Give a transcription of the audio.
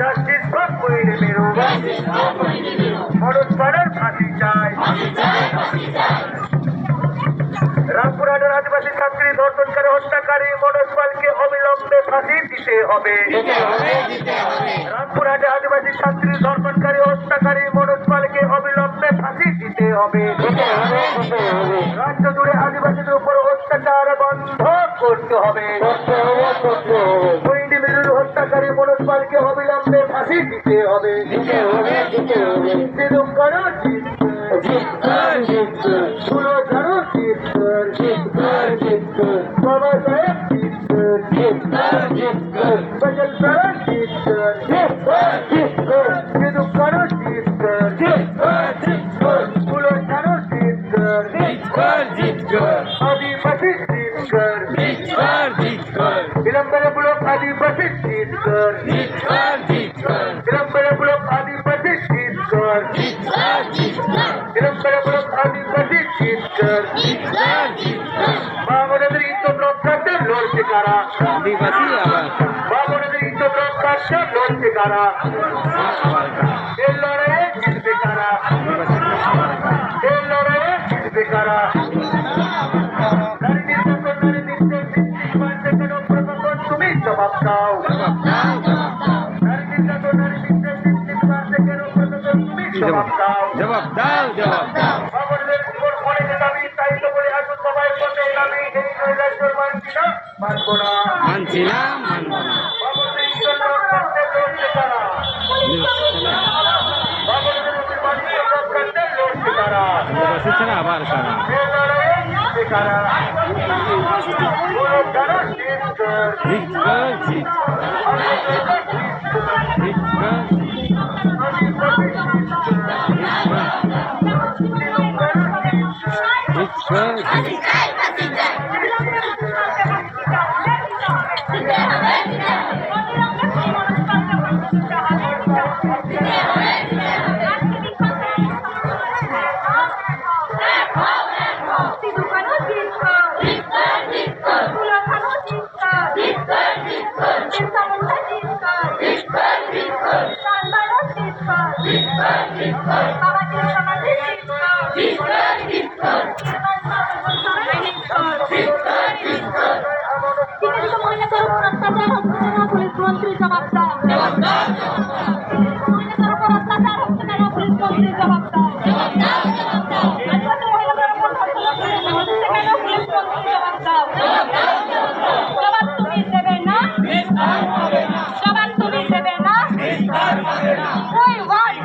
Justice for কোয়েল মেরু মনোজ পাড়ার ফাঁসি চাই। রামপুরহাটের আদিবাসী ছাত্রী ধর্ষণকারী হত্যাকারী মনোজ পালকে অবিলম্বে ফাঁসি দিতে হবে। রামপুরহাটে আদিবাসী ছাত্রী ধর্ষণকারী হত্যাকারী মনোজ পালকে অবিলম্বে ফাঁসি দিতে হবে। রাজ্য জুড়ে আদিবাসীদের উপর অত্যাচার বন্ধ করতে হবে। হত্যাকারী মনোজ পালকে অবিলম্বে ফাঁসি দিতে হবে। বাবা সাহেব ফজল সারা विलंबन ब्लॉक आदिवासी जीत कर विलंबन ब्लॉक आदिवासी जीत कर विलंबन ब्लॉक आदिवासी जीत कर बाबनगर इंतो ब्लॉक का लोन शिकारा आदिवासी बाबनगर इंतो ब्लॉक का लोन शिकारा ये लड़ाई जीत बेकारा ये लड़ाई जीत बेकारा जवाब दाओ जवाब दाओ जवाब दाओ মানছি না মানব না ছাড়া আবার কারা पुलिस मंत्री जवाब दाओ पुलिस मंत्री जवाब दाओ जवाब तुम्हें देवे ना जवाब तुम्हें देवे ना कोई वाई